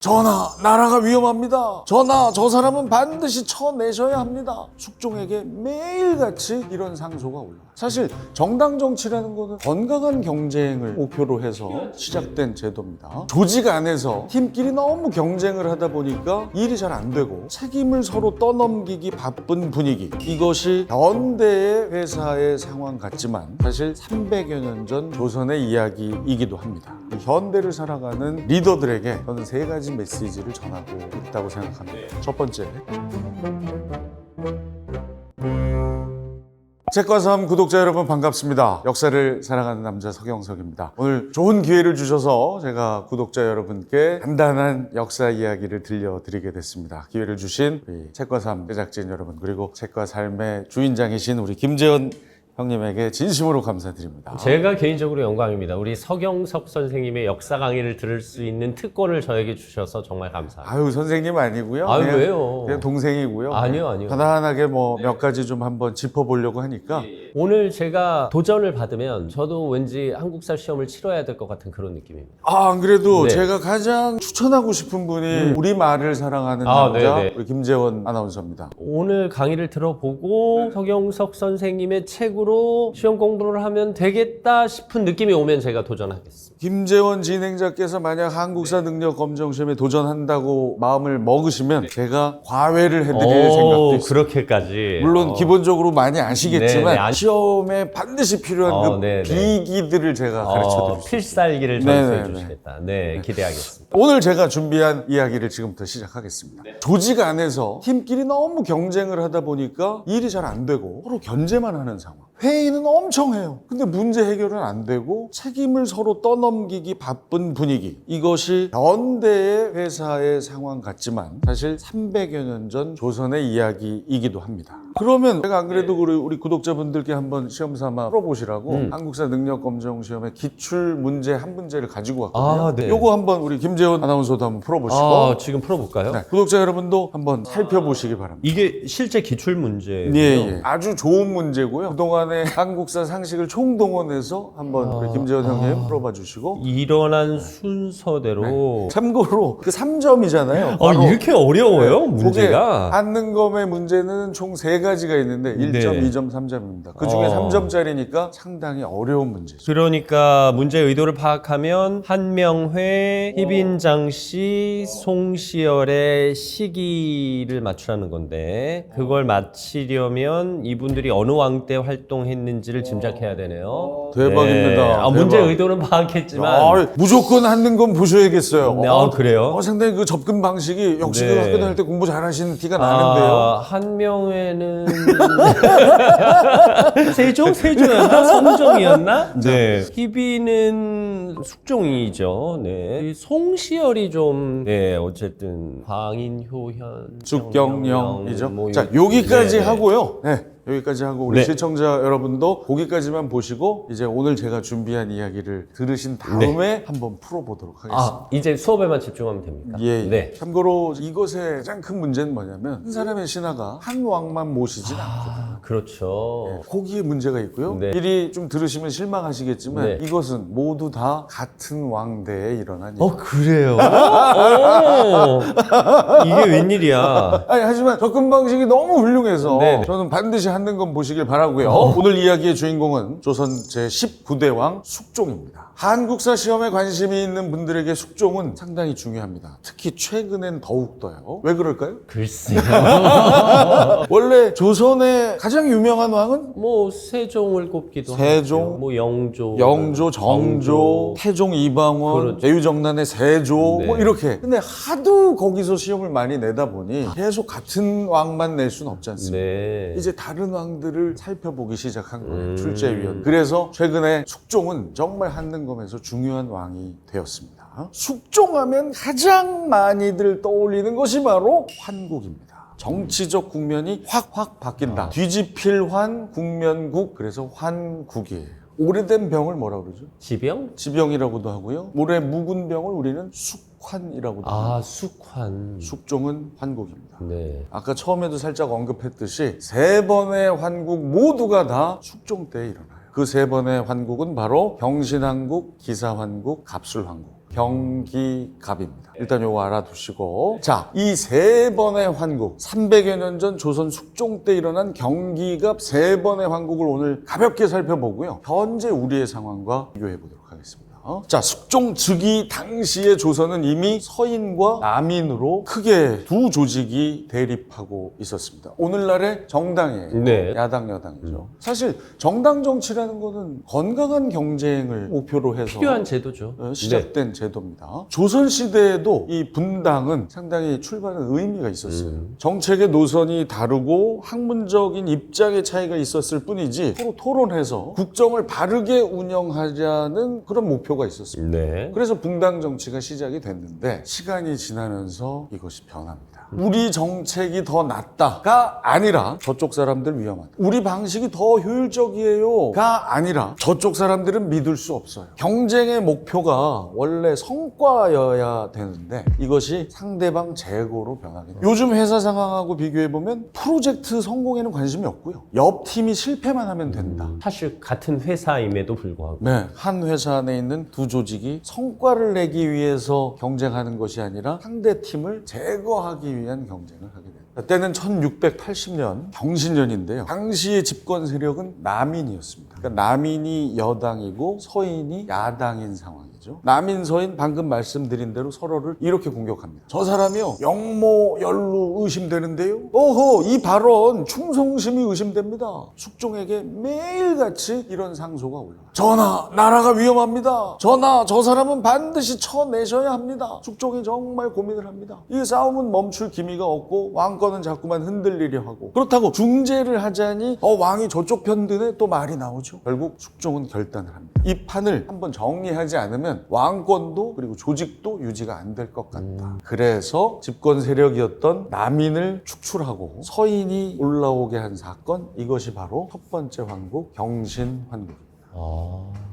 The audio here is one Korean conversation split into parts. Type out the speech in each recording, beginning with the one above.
전하, 나라가 위험합니다. 전하, 저 사람은 반드시 쳐내셔야 합니다. 숙종에게 매일같이 이런 상소가 올라와요. 사실 정당 정치라는 거는 건강한 경쟁을 목표로 해서 시작된 제도입니다. 조직 안에서 팀끼리 너무 경쟁을 하다 보니까 일이 잘 안 되고 책임을 서로 떠넘기기 바쁜 분위기, 이것이 현대의 회사의 상황 같지만 사실 300여 년 전 조선의 이야기이기도 합니다. 현대를 살아가는 리더들에게 저는 세 가지 메시지를 전하고 있다고 생각합니다. 첫 번째, 책과 삶 구독자 여러분 반갑습니다. 역사를 사랑하는 남자 서경석입니다. 오늘 좋은 기회를 주셔서 제가 구독자 여러분께 간단한 역사 이야기를 들려드리게 됐습니다. 기회를 주신 우리 책과 삶 제작진 여러분, 그리고 책과 삶의 주인장이신 우리 김재원 형님에게 진심으로 감사드립니다. 제가 개인적으로 영광입니다. 우리 서경석 선생님의 역사 강의를 들을 수 있는 특권을 저에게 주셔서 정말 감사합니다. 아유, 선생님 아니고요. 아유, 그냥, 왜요? 그냥 동생이고요. 아니요. 간단하게 뭐 몇 가지 좀 한번 짚어보려고 하니까 오늘 제가 도전을 받으면 저도 왠지 한국사 시험을 치러야 될 것 같은 그런 느낌입니다. 안 그래도 네. 제가 가장 추천하고 싶은 분이 우리말을 사랑하는 남자 네네. 우리 김재원 아나운서입니다. 오늘 강의를 들어보고 서경석 선생님의 책으로 시험 공부를 하면 되겠다 싶은 느낌이 오면 제가 도전하겠습니다. 김재원 진행자께서 만약 한국사 능력 검정 시험에 도전한다고 마음을 먹으시면 제가 과외를 해드릴 생각도 있습니다. 그렇게까지. 물론 기본적으로 많이 아시겠지만 네네. 시험에 반드시 필요한 그 네네. 비기들을 제가 가르쳐드릴 수 있습니다. 필살기를 네네네. 전수해 주시겠다. 네, 기대하겠습니다. 오늘 제가 준비한 이야기를 지금부터 시작하겠습니다. 조직 안에서 팀끼리 너무 경쟁을 하다 보니까 일이 잘 안 되고 서로 견제만 하는 상황. 회의는 엄청 해요. 근데 문제 해결은 안 되고 책임을 서로 떠넘기기 바쁜 분위기. 이것이 현대의 회사의 상황 같지만 사실 300여 년 전 조선의 이야기이기도 합니다. 그러면 제가 안 그래도 우리 구독자분들께 한번 시험 삼아 풀어보시라고 한국사 능력 검정 시험의 기출 문제 한 문제를 가지고 왔거든요. 네. 요거 한번 우리 김재원 아나운서도 한번 풀어보시고 지금 풀어볼까요? 네, 구독자 여러분도 한번 살펴보시기 바랍니다. 이게 실제 기출 문제예요. 예. 아주 좋은 문제고요. 그동안의 한국사 상식을 총동원해서 한번 우리 김재원 형님 풀어봐 주시고, 일어난 순서대로. 참고로 그 3점이잖아요. 이렇게 어려워요, 문제가? 안능검의 문제는 총 3가지가 있는데 1점, 네. 2점, 3점입니다. 그 중에 3점짜리니까 상당히 어려운 문제죠. 그러니까 문제의 의도를 파악하면 한명회, 희빈장씨, 송시열의 시기를 맞추라는 건데 그걸 맞히려면 이분들이 어느 왕 때 활동했는지를 짐작해야 되네요. 대박입니다. 네. 문제의 대박. 의도는 파악했지만 무조건 한능검 보셔야겠어요. 네, 그래요? 상당히 그 접근 방식이 역시 네. 그 학교 다닐 때 공부 잘하시는 티가 나는데요. 한명회는 세조였나? 성종이었나? 네. 희비는 숙종이죠. 네. 이 송시열이 좀 어쨌든 광인효현, 죽경영이죠. 뭐 자, 여기까지 네. 하고요. 네. 여기까지 하고 우리 네. 시청자 여러분도 거기까지만 보시고 이제 오늘 제가 준비한 이야기를 들으신 다음에 한번 풀어보도록 하겠습니다. 이제 수업에만 집중하면 됩니까? 예. 네. 참고로 이것의 가장 큰 문제는 뭐냐면 한 사람의 신하가 한 왕만 모시진 않거든요. 그렇죠. 거기에 문제가 있고요. 네. 미리 좀 들으시면 실망하시겠지만 네. 이것은 모두 다 같은 왕대에 일어난 일. 그래요? 이게 웬일이야? 하지만 접근 방식이 너무 훌륭해서 네. 저는 반드시 한능검 보시길 바라고요. 오늘 이야기의 주인공은 조선 제19대 왕 숙종입니다. 한국사 시험에 관심이 있는 분들에게 숙종은 상당히 중요합니다. 특히 최근엔 더욱더요. 왜 그럴까요? 글쎄요. 원래 조선의 가장 유명한 왕은 뭐 세종을 꼽기도 세종, 하죠. 뭐 영조, 영조, 정조, 태종 이방원, 그렇죠. 제유정난의 세조 네. 뭐 이렇게. 근데 하도 거기서 시험을 많이 내다 보니 계속 같은 왕만 낼 수는 없지 않습니까? 네. 이제 다른 왕들을 살펴보기 시작한 거예요. 출제위원. 그래서 최근에 숙종은 정말 한능검에서 중요한 왕이 되었습니다. 숙종하면 가장 많이들 떠올리는 것이 바로 환국입니다. 정치적 국면이 확 바뀐다. 뒤집힐 환, 국면국, 그래서 환국이에요. 오래된 병을 뭐라 그러죠? 지병? 지병이라고도 하고요. 오래 묵은 병을 우리는 숙환이라고도 합니다. 숙환. 숙종은 환국입니다. 네. 아까 처음에도 살짝 언급했듯이 3번의 환국 모두가 다 숙종 때에 일어나요. 그 3번의 환국은 바로 경신환국, 기사환국, 갑술환국. 경기갑입니다. 일단 요거 알아두시고, 자, 이 세 번의 환국, 300여 년 전 조선 숙종 때 일어난 경기갑 세 번의 환국을 오늘 가볍게 살펴보고요. 현재 우리의 상황과 비교해 보도록 하겠습니다. 자, 숙종 즉위 당시의 조선은 이미 서인과 남인으로 크게 두 조직이 대립하고 있었습니다. 오늘날의 정당이에요. 네. 야당, 여당이죠. 사실 정당 정치라는 거는 건강한 경쟁을 목표로 해서 필요한 제도죠. 시작된 제도입니다. 조선시대에도 이 분당은 상당히 출발은 의미가 있었어요. 정책의 노선이 다르고 학문적인 입장의 차이가 있었을 뿐이지 서로 토론해서 국정을 바르게 운영하자는 그런 목표가 있었습니다. 네. 그래서 분당 정치가 시작이 됐는데 시간이 지나면서 이것이 변합니다. 우리 정책이 더 낫다가 아니라 저쪽 사람들 위험하다. 우리 방식이 더 효율적이에요가 아니라 저쪽 사람들은 믿을 수 없어요. 경쟁의 목표가 원래 성과여야 되는데 이것이 상대방 재고로 변하게 돼요. 요즘 회사 상황하고 비교해보면 프로젝트 성공에는 관심이 없고요. 옆 팀이 실패만 하면 된다. 사실 같은 회사임에도 불구하고. 네, 한 회사 안에 있는 두 조직이 성과를 내기 위해서 경쟁하는 것이 아니라 상대 팀을 제거하기 위한 경쟁을 하게 됩니다. 때는 1680년 경신년인데요. 당시의 집권 세력은 남인이었습니다. 그러니까 남인이 여당이고 서인이 야당인 상황이죠. 남인, 서인 방금 말씀드린 대로 서로를 이렇게 공격합니다. 저 사람이요, 영모연루 의심되는데요. 어허, 이 발언 충성심이 의심됩니다. 숙종에게 매일같이 이런 상소가 올라와요. 전하, 나라가 위험합니다. 전하, 저 사람은 반드시 쳐내셔야 합니다. 숙종이 정말 고민을 합니다. 이 싸움은 멈출 기미가 없고 왕권은 자꾸만 흔들리려 하고, 그렇다고 중재를 하자니 왕이 저쪽 편 드네 또 말이 나오죠. 결국 숙종은 결단을 합니다. 이 판을 한번 정리하지 않으면 왕권도 그리고 조직도 유지가 안 될 것 같다. 그래서 집권 세력이었던 남인을 축출하고 서인이 올라오게 한 사건, 이것이 바로 첫 번째 환국 경신환국입니다.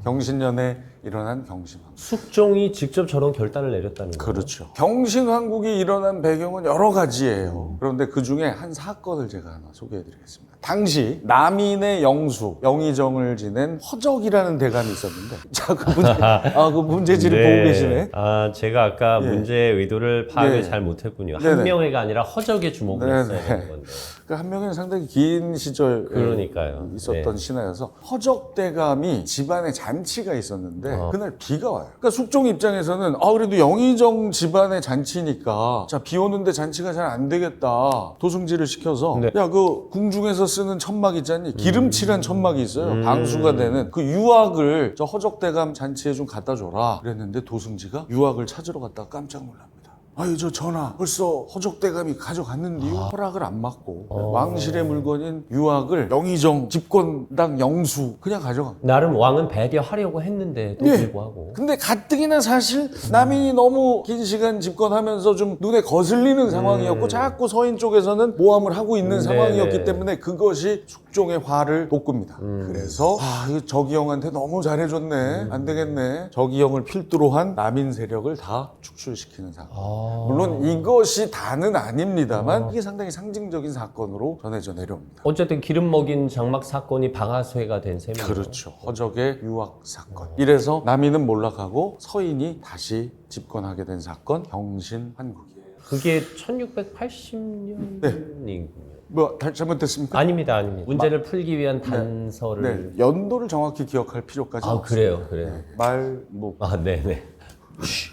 경신년에 일어난 경신환국. 숙종이 직접 저런 결단을 내렸다는 거예요? 그렇죠. 경신환국이 일어난 배경은 여러 가지예요. 그런데 그 중에 한 사건을 제가 하나 소개해드리겠습니다. 당시 남인의 영수, 영의정을 지낸 허적이라는 대감이 있었는데, 자, 그 문제지를 네. 보고 계시네. 아, 제가 아까 예. 문제의 의도를 파악을 네. 잘 못했군요. 네네. 한명회가 아니라 허적에 주목을 네네. 했어야 되는 건데. 그 한명회는 상당히 긴 시절 그러니까요. 있었던 네. 신하여서 허적 대감이 집안에 잔치가 있었는데 그날 비가 와요. 그러니까 숙종 입장에서는 그래도 영의정 집안의 잔치니까 자, 비 오는데 잔치가 잘 안 되겠다. 도승지를 시켜서 네. 야, 그 궁중에서 쓰는 천막 있잖니, 기름칠한 천막이 있어요. 방수가 되는 그 유학을 저 허적 대감 잔치에 좀 갖다 줘라 그랬는데 도승지가 유학을 찾으러 갔다가 깜짝 놀랍니다. 아유, 저 전하, 벌써 허적대감이 가져갔는데요. 허락을 안 받고 왕실의 물건인 유학을 영의정 집권당 영수 그냥 가져간 거예요. 나름 왕은 배려하려고 했는데도 예. 불구하고. 근데 가뜩이나 사실 남인이 너무 긴 시간 집권하면서 좀 눈에 거슬리는 상황이었고 자꾸 서인 쪽에서는 모함을 하고 있는 상황이었기 네네. 때문에 그것이 숙종의 화를 돋굽니다. 그래서 이거 저기형한테 너무 잘해줬네. 안 되겠네. 저기형을 필두로 한 남인 세력을 다 축출시키는 사건. 물론 이것이 다는 아닙니다만 이게 상당히 상징적인 사건으로 전해져 내려옵니다. 어쨌든 기름 먹인 장막 사건이 방아쇠가 된 셈이에요. 그렇죠. 허적의 유학 사건. 이래서 남인은 몰락하고 서인이 다시 집권하게 된 사건 경신환국이에요. 그게 1680년이군요. 뭐 잘못됐습니까? 아닙니다. 문제를 풀기 위한 단서를. 네. 연도를 정확히 기억할 필요까지 그래요, 그래요. 네네.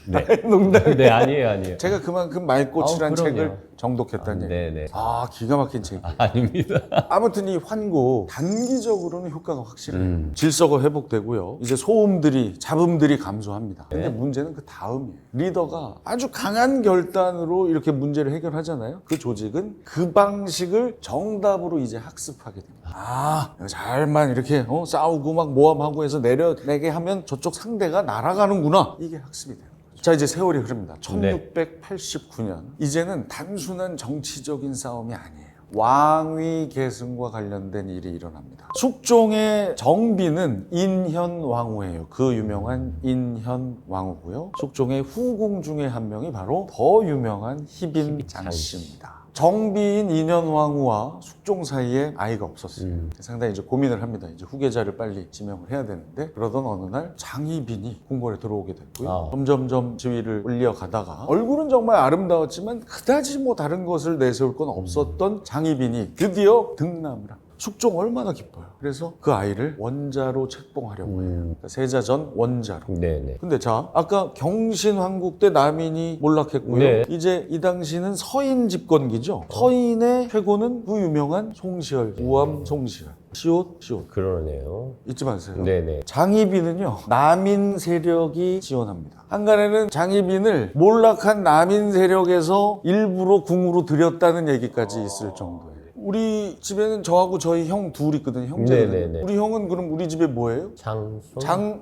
네. 농담. 네, 아니에요. 제가 그만큼 맑고칠한 그럼요. 책을 정독했다는 얘기. 네네. 기가 막힌 책. 아닙니다. 아무튼 이 환국 단기적으로는 효과가 확실해요. 질서가 회복되고요. 이제 소음들이 잡음들이 감소합니다. 근데 문제는 그 다음이에요. 리더가 아주 강한 결단으로 이렇게 문제를 해결하잖아요. 그 조직은 그 방식을 정답으로 이제 학습하게 됩니다. 잘만 이렇게 싸우고 막 모함하고 해서 내게 하면 저쪽 상대가 날아가는구나. 이게 학습이 돼요. 자, 이제 세월이 흐릅니다. 1689년. 이제는 단순한 정치적인 싸움이 아니에요. 왕위 계승과 관련된 일이 일어납니다. 숙종의 정비는 인현왕후예요. 그 유명한 인현왕후고요. 숙종의 후궁 중에 한 명이 바로 더 유명한 희빈 장씨입니다. 정비인 인현왕후와 숙종 사이에 아이가 없었어요. 상당히 이제 고민을 합니다. 이제 후계자를 빨리 지명을 해야 되는데 그러던 어느 날 장희빈이 궁궐에 들어오게 됐고요. 점점점 지위를 올려가다가 얼굴은 정말 아름다웠지만 그다지 뭐 다른 것을 내세울 건 없었던 장희빈이 드디어 등남을 합니다. 숙종 얼마나 기뻐요. 그래서 그 아이를 원자로 책봉하려고 해요. 그러니까 세자전 원자로. 네네. 근데 자, 아까 경신왕국 때 남인이 몰락했고요. 네. 이제 이 당시는 서인 집권기죠. 서인의 최고는 그 유명한 송시열, 우암 송시열. 시옷. 그러네요. 잊지 마세요. 네네. 장희빈은요, 남인 세력이 지원합니다. 한간에는 장희빈을 몰락한 남인 세력에서 일부러 궁으로 들였다는 얘기까지 있을 정도예요. 우리 집에는 저하고 저희 형 둘 있거든요. 형제거든요. 네네네. 우리 형은 그럼 우리 집에 뭐예요? 장자.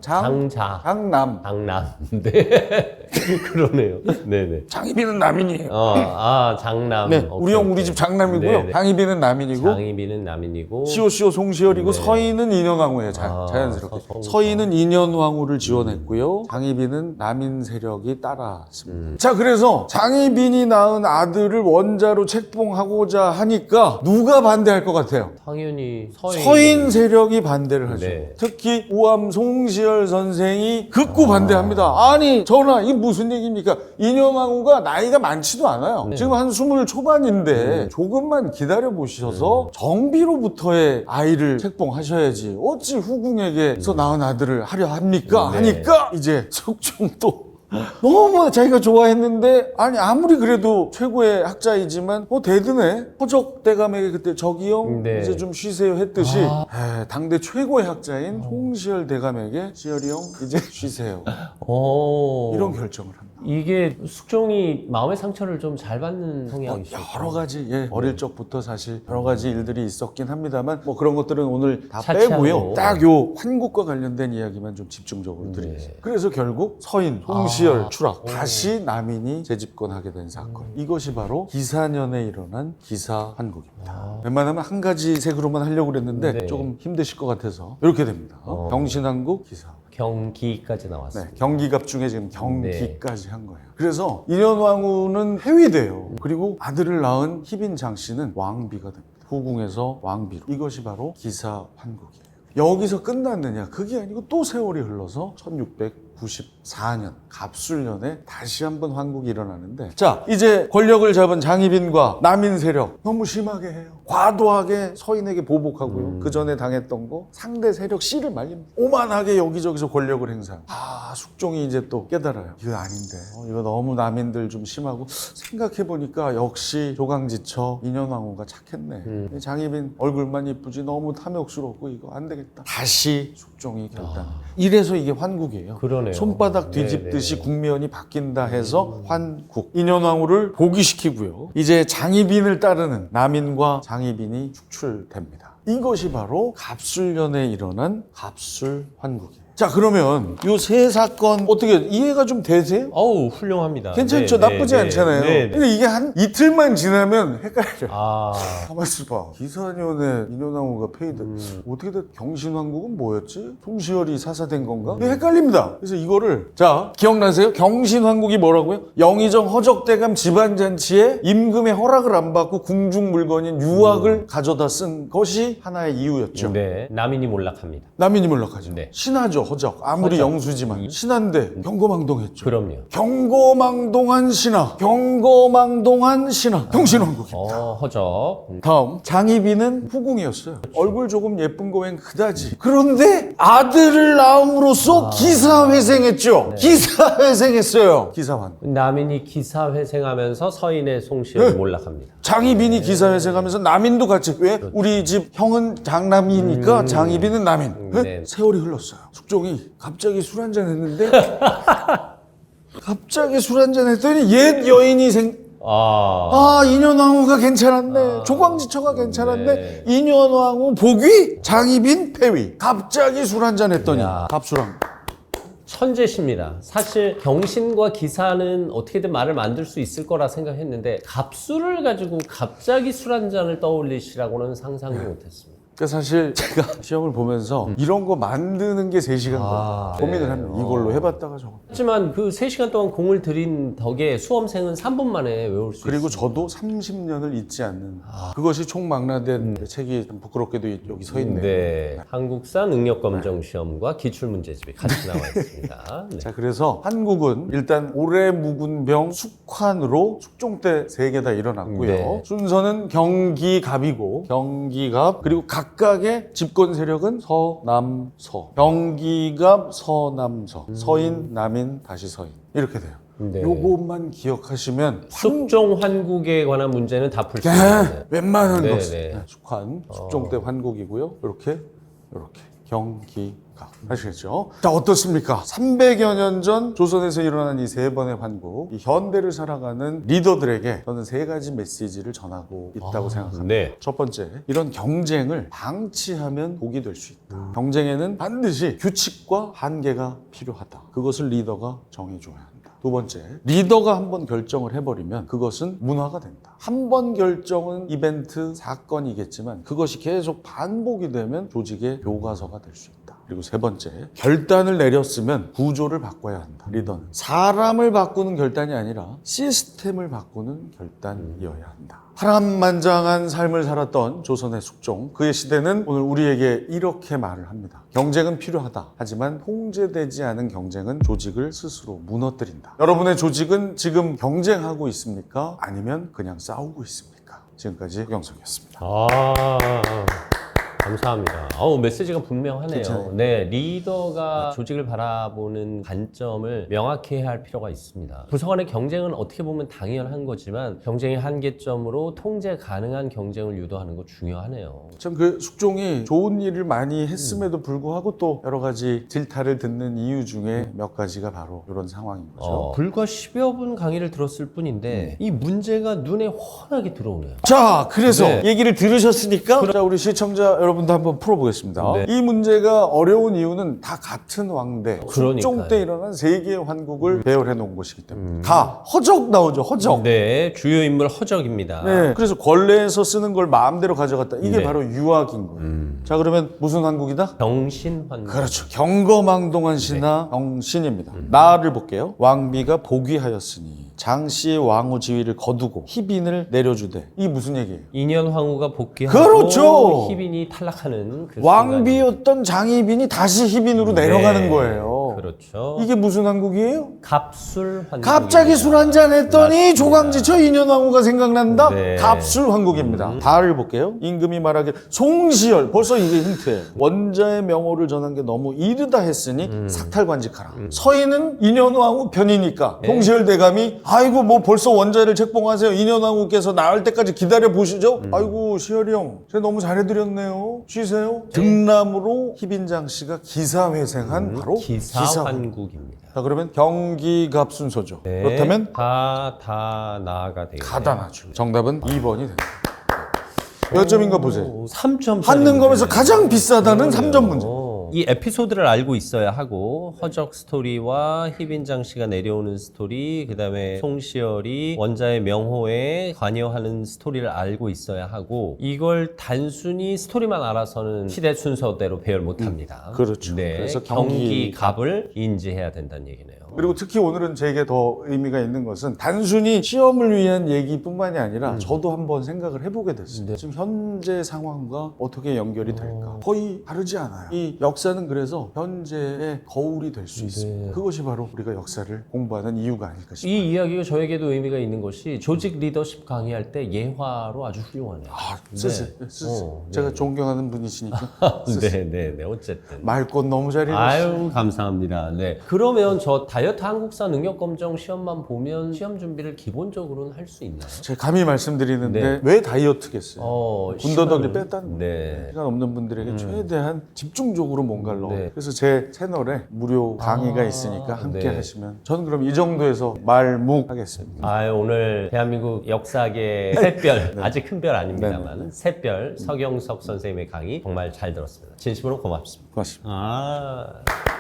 장남. 장남. 네. 그러네요. 네네. 장희빈은 남인이에요. 장남. 네, 오케이, 우리 형 오케이. 우리 집 장남이고요. 네네. 장희빈은 남인이고, 장희빈은 남인이고. 시오 송시열이고, 네. 서인은 인현왕후예요. 자연스럽게. 서인은 인현왕후를 지원했고요. 장희빈은 남인 세력이 따라왔습니다. 자, 그래서 장희빈이 낳은 아들을 원자로 책봉하고자 하니까 누가 반대할 것 같아요? 당연히 서인 세력이 반대를 하죠. 네. 특히 우암 송시열 선생이 극구 반대합니다. 아니 전하 이게 무슨 얘기입니까? 인현왕후가 나이가 많지도 않아요. 네. 지금 한 20 초반인데 조금만 기다려 보셔서 정비로부터의 아이를 책봉하셔야지 어찌 후궁에게서 낳은 아들을 하려 합니까? 네. 하니까 이제 숙종도 너무 자기가 좋아했는데 아니 아무리 그래도 최고의 학자이지만 대드네 허적 대감에게 그때 저기요 네. 이제 좀 쉬세요 했듯이 당대 최고의 학자인 홍시열 대감에게 시열이 형 이제 쉬세요 이런 결정을 합니다. 이게 숙종이 마음의 상처를 좀 잘 받는 성향이시죠. 여러 가지 어릴 적부터 사실 여러 가지 일들이 있었긴 합니다만 뭐 그런 것들은 오늘 다 차치하고. 빼고요. 딱 요 환국과 관련된 이야기만 좀 집중적으로 드리겠습니다. 그래서 결국 서인 홍시열 추락 다시 남인이 재집권하게 된 사건 이것이 바로 기사년에 일어난 기사환국입니다. 웬만하면 한 가지 색으로만 하려고 그랬는데 네. 조금 힘드실 것 같아서 이렇게 됩니다. 경신환국 기사. 경기까지 나왔어요. 네, 경기갑 중에 지금 경기까지 한 거예요. 그래서 인현왕후는 폐위돼요. 그리고 아들을 낳은 희빈장 씨는 왕비가 됩니다. 후궁에서 왕비로. 이것이 바로 기사환국이에요. 여기서 끝났느냐? 그게 아니고 또 세월이 흘러서 1694년 갑술년에 다시 한번 환국이 일어나는데 자 이제 권력을 잡은 장희빈과 남인 세력 너무 심하게 해요. 과도하게 서인에게 보복하고요. 그 전에 당했던 거 상대 세력 씨를 말립니다. 오만하게 여기저기서 권력을 행사. 숙종이 이제 또 깨달아요. 이거 아닌데 이거 너무 남인들 좀 심하고 생각해보니까 역시 조강지처 인현왕후가 착했네. 장희빈 얼굴만 이쁘지 너무 탐욕스럽고 이거 안 되겠다. 다시 숙종이 결단. 이래서 이게 환국이에요. 그러네요. 손바닥 뒤집듯이 국면이 바뀐다 해서 환국. 인현왕후를 복위시키고요. 이제 장희빈을 따르는 남인과 장희빈이 축출됩니다. 이것이 바로 갑술년에 일어난 갑술환국이에요. 자 그러면 이 세 사건 어떻게 이해가 좀 되세요? 어우 훌륭합니다. 괜찮죠? 나쁘지 않잖아요. 근데 이게 한 이틀만 지나면 헷갈려요. 가만 있어봐. 기사년에 인현왕후가 폐위돼. 어떻게 돼? 경신왕국은 뭐였지? 송시열이 사사된 건가? 이게 헷갈립니다. 그래서 이거를 자 기억나세요? 경신왕국이 뭐라고요? 영의정 허적대감 집안잔치에 임금의 허락을 안 받고 궁중 물건인 유학을 가져다 쓴 것이 하나의 이유였죠. 네, 남인이 몰락합니다. 남인이 몰락하죠. 네. 신하죠. 허적. 아무리 허적. 영수지만 신하인데 경거망동했죠. 그럼요. 경거망동한 신하. 경거망동한 신하. 경신왕국입니다. 허적. 다음 장희빈은 후궁이었어요. 얼굴 조금 예쁜 거 웬 그다지. 그런데 아들을 낳음으로써 기사회생했죠. 기사회생했어요. 기사환. 남인이 기사회생하면서 서인의 송시열이 몰락합니다. 장희빈이 기사회생하면서 남인도 같이 왜? 우리 집 형은 장남이니까 장희빈은 남인. 네. 세월이 흘렀어요. 숙종이 갑자기 술 한잔 했는데 갑자기 술 한잔 했더니 옛 여인이 인현왕후가 괜찮았네. 조광지처가 괜찮았네. 네. 인현왕후 복위, 장희빈 폐위. 갑자기 술 한잔 했더니 갑술왕. 천재십니다. 사실 경신과 기사는 어떻게든 말을 만들 수 있을 거라 생각했는데 갑술을 가지고 갑자기 술 한 잔을 떠올리시라고는 상상도 못했습니다. 그러니까 사실 제가 시험을 보면서 이런 거 만드는 게 3시간 걸려요. 고민을 합니다. 이걸로 해봤다가 저거. 하지만 그 3시간 동안 공을 들인 덕에 수험생은 3분 만에 외울 수 그리고 있습니다. 저도 30년을 잊지 않는 그것이 총망라된 책이 좀 부끄럽게도 여기 서 있네요. 네. 한국사 능력검정 시험과 기출문제집이 같이 나와 있습니다. 네. 자, 그래서 한국은 일단 올해 묵은 병 숙환으로 숙종 때 3개 다 일어났고요. 네. 순서는 경기갑이고 경기갑 그리고 각각의 집권 세력은 서남서. 경기갑 서남서. 서인 남인 다시 서인 이렇게 돼요. 네. 요것만 기억하시면 숙종 환국에 관한 문제는 다 풀 수 네, 있습니다. 웬만한 네, 것은 네. 숙환 숙종 때 환국이고요. 이렇게 경기갑 아시겠죠? 자, 어떻습니까? 300여 년 전 조선에서 일어난 이 3번의 환국, 이 현대를 살아가는 리더들에게 저는 3가지 메시지를 전하고 있다고 생각합니다. 네. 첫 번째, 이런 경쟁을 방치하면 복이 될 수 있다. 경쟁에는 반드시 규칙과 한계가 필요하다. 그것을 리더가 정해줘야 한다. 두 번째, 리더가 한번 결정을 해버리면 그것은 문화가 된다. 한 번 결정은 이벤트, 사건이겠지만 그것이 계속 반복이 되면 조직의 교과서가 될 수 있다. 그리고 세 번째, 결단을 내렸으면 구조를 바꿔야 한다. 리더는 사람을 바꾸는 결단이 아니라 시스템을 바꾸는 결단이어야 한다. 파란만장한 삶을 살았던 조선의 숙종, 그의 시대는 오늘 우리에게 이렇게 말을 합니다. 경쟁은 필요하다. 하지만 통제되지 않은 경쟁은 조직을 스스로 무너뜨린다. 여러분의 조직은 지금 경쟁하고 있습니까? 아니면 그냥 싸우고 있습니까? 지금까지 영석이었습니다. 감사합니다. 메시지가 분명하네요. 괜찮아요. 네, 리더가 조직을 바라보는 관점을 명확히 해야 할 필요가 있습니다. 부서 간의 경쟁은 어떻게 보면 당연한 거지만 경쟁의 한계점으로 통제 가능한 경쟁을 유도하는 거 중요하네요. 참 그 숙종이 좋은 일을 많이 했음에도 불구하고 또 여러 가지 질타를 듣는 이유 중에 몇 가지가 바로 이런 상황인 거죠. 불과 10여 분 강의를 들었을 뿐인데 이 문제가 눈에 훤하게 들어오네요. 자, 그래서 네. 얘기를 들으셨으니까 자, 우리 시청자 여러분도 한번 풀어보겠습니다. 네. 이 문제가 어려운 이유는 다 같은 왕대, 그러니까요. 숙종 때 일어난 3개의 환국을 배열해 놓은 것이기 때문에 다 허적 나오죠, 허적. 네, 주요 인물 허적입니다. 네, 그래서 권례에서 쓰는 걸 마음대로 가져갔다. 이게 네. 바로 유학인 거예요. 자, 그러면 무슨 환국이다? 병신환국. 그렇죠. 경거망동한 신하 병신입니다. 나를 볼게요. 왕비가 복위하였으니 장씨의 왕후 지위를 거두고 희빈을 내려주되. 이게 무슨 얘기예요? 인현황후가 복귀하고 그렇죠. 희빈이 탈락하는 그 왕비였던 장희빈이 다시 희빈으로 내려가는 거예요. 그렇죠. 이게 무슨 한국이에요? 갑술 환국. 갑자기 술 한잔 했더니 맞습니다. 조강지처 인현왕후가 생각난다? 네. 갑술 황국입니다. 다를 볼게요. 임금이 말하길 송시열. 벌써 이게 힌트예요. 원자의 명호를 전한 게 너무 이르다 했으니 삭탈관직하라. 서인은 인현왕후 편이니까 송시열 대감이 아이고 뭐 벌써 원자를 책봉하세요. 인현왕후께서 나을 때까지 기다려 보시죠. 아이고 시열이 형, 제가 너무 잘해드렸네요. 쉬세요. 등남으로 희빈장 씨가 기사회생한 바로 기사환국입니다. 자, 그러면 경기갑 순서죠. 네. 그렇다면 가다나가 되겠네요. 가다나죠. 정답은 2번이 됩니다. 몇 점인가 보세요. 3점. 한능검에서 가장 비싸다는 3점 문제. 이 에피소드를 알고 있어야 하고 허적 스토리와 희빈장 씨가 내려오는 스토리, 그다음에 송시열이 원자의 명호에 관여하는 스토리를 알고 있어야 하고 이걸 단순히 스토리만 알아서는 시대 순서대로 배열 못합니다. 그렇죠. 네, 그래서 경기갑을 인지해야 된다는 얘기네요. 그리고 특히 오늘은 제게 더 의미가 있는 것은 단순히 시험을 위한 얘기뿐만이 아니라 저도 한번 생각을 해보게 됐어요. 지금 현재 상황과 어떻게 연결이 될까? 거의 다르지 않아요. 이 역사는 그래서 현재의 거울이 될 수 있습니다. 그것이 바로 우리가 역사를 공부하는 이유가 아닐까 싶어요. 이 이야기가 저에게도 의미가 있는 것이 조직 리더십 강의할 때 예화로 아주 훌륭하네요. 쓰세요. 제가 존경하는 분이시니까. 네. 어쨌든. 말꽃 너무 잘 읽었어요. 아유, 감사합니다. 네. 그러면 저 다이어트 한국사 능력검정 시험만 보면 시험 준비를 기본적으로는 할 수 있나요? 제가 감히 말씀드리는데 네. 왜 다이어트겠어요? 군더더기를 뺐다는 거예요. 네. 시간 없는 분들에게 최대한 집중적으로 뭔가를 넣어요. 네. 그래서 제 채널에 무료 강의가 있으니까 함께 네. 하시면 저는 그럼 이 정도에서 말묵 하겠습니다. 아유, 오늘 대한민국 역사계 샛별, 아직 큰 별 아닙니다만 샛별 서경석 선생님의 강의 정말 잘 들었습니다. 진심으로 고맙습니다. 고맙습니다. 아.